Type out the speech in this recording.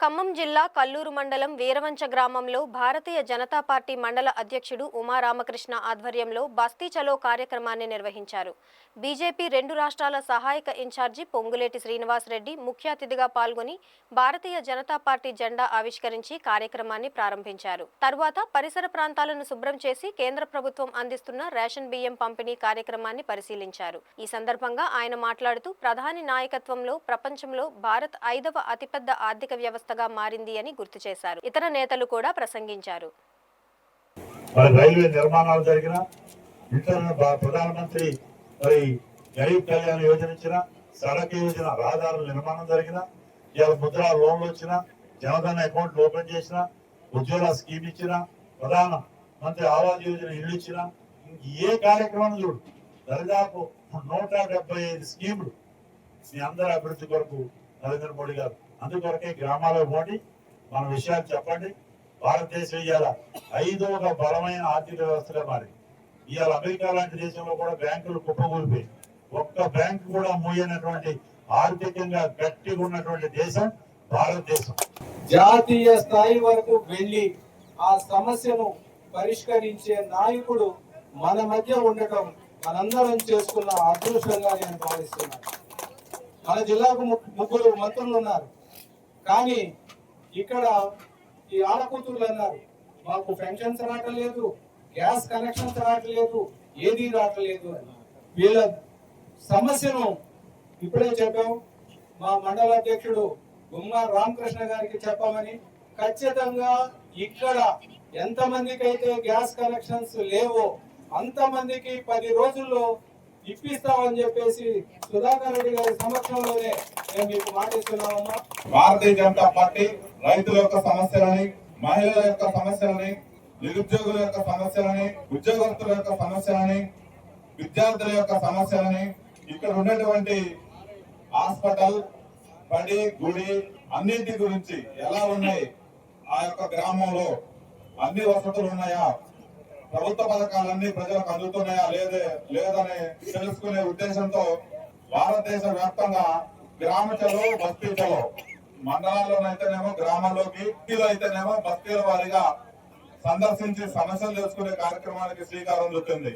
ఖమ్మం జిల్లా కల్లూరు మండలం వీరవంచ గ్రామంలో భారతీయ జనతా పార్టీ మండల అధ్యక్షుడు ఉమా రామకృష్ణ ఆధ్వర్యంలో బస్తీ చలో కార్యక్రమాన్ని నిర్వహించారు. బీజేపీ 2 రాష్ట్రాల సహాయక ఇన్ఛార్జి పొంగులేటి శ్రీనివాస్ రెడ్డి ముఖ్య అతిథిగా పాల్గొని భారతీయ జనతా పార్టీ జెండా ఆవిష్కరించి కార్యక్రమాన్ని ప్రారంభించారు. తరువాత పరిసర ప్రాంతాలను శుభ్రం చేసి కేంద్ర ప్రభుత్వం అందిస్తున్న రేషన్ బియ్యం పంపిణీ కార్యక్రమాన్ని పరిశీలించారు. ఈ సందర్భంగా ఆయన మాట్లాడుతూ ప్రధాని నాయకత్వంలో ప్రపంచంలో భారత్ 5వ అతిపెద్ద ఆర్థిక వ్యవస్థ మారింది అని గుర్తు చేశారు. ఇతర నేతలు కూడా ప్రసంగించారు. రైల్వే నిర్మాణాలు జరిగిన ప్రధానమంత్రి గరీబ్ కళ్యాణ్ యోజన ఇచ్చిన, సడక్ యోజన రహదారుల నిర్మాణం జరిగిన, ఇవాళ ముద్రా లోన్లు వచ్చిన, జనధన అకౌంట్లు ఓపెన్ చేసిన, ఉజ్వల స్కీమ్ ఇచ్చిన, ప్రధాన మంత్రి ఆవాస్ యోజన ఇల్లు ఇచ్చిన, ఏ కార్యక్రమం చూడు దరిదాపు 175 స్కీములు మీ అందరి అభివృద్ధి కొరకు నరేంద్ర మోడీ గారు అందుకొరకే గ్రామాల్లో పోటీ మన విషయాలు చెప్పండి. భారతదేశం ఇవాళ 5వ బలమైన ఆర్థిక వ్యవస్థగా మారింది. ఇవాళ అమెరికా లాంటి దేశంలో కూడా బ్యాంకులు కుప్పకూలిపోయి ఒక్క బ్యాంకు కూడా మూయనటువంటి ఆర్థికంగా గట్టిగా ఉన్నటువంటి దేశం భారతదేశం. జాతీయ స్థాయి వరకు వెళ్లి ఆ సమస్యను పరిష్కరించే నాయకుడు మన మధ్య ఉండటం మనందరం చేసుకున్న అదృష్టంగా నేను భావిస్తున్నాను. మన జిల్లాకు 3 మంత్రులు ఉన్నారు, కానీ ఇక్కడ ఈ ఆడకూతురులు అన్నారు మాకు పెన్షన్స్ రావట్లేదు, గ్యాస్ కనెక్షన్స్ రావట్లేదు, ఏది రావట్లేదు అని. వీళ్ళ సమస్యను ఇప్పుడే చెప్పాం. మా మండల అధ్యక్షుడు గుమ్మా రామకృష్ణ గారికి చెప్పామని, ఖచ్చితంగా ఇక్కడ ఎంతమందికి అయితే గ్యాస్ కనెక్షన్స్ లేవో అంతమందికి 10 రోజుల్లో ఇప్పిస్తామని చెప్పేసి సుధాకర్ రెడ్డి గారి సమక్షంలోనే మేము మీకు మాటిస్తున్నామమ్మా. భారతీయ జనతా పార్టీ రైతుల యొక్క సమస్యలని, మహిళల యొక్క సమస్యలని, నిరుద్యోగుల యొక్క సమస్యలని, ఉద్యోగస్తుల యొక్క సమస్యలని, విద్యార్థుల యొక్క సమస్యలని, ఇక్కడ ఉన్నటువంటి హాస్పిటల్, బడి, గుడి అన్నింటి గురించి ఎలా ఉన్నాయి, ఆ యొక్క గ్రామంలో అన్ని వసతులు ఉన్నాయా, ప్రభుత్వ పథకాలన్నీ ప్రజలకు అందుతున్నాయా లేదని తెలుసుకునే ఉద్దేశంతో భారతదేశ వ్యాప్తంగా గ్రామ చలో, బస్తీ చలో, మండలాల్లోనైతేనేమో గ్రామాల్లోకి, అయితేనేమో బస్తీల వారీగా సందర్శించి సమస్యలు తెలుసుకునే కార్యక్రమానికి శ్రీకారం చుట్టింది.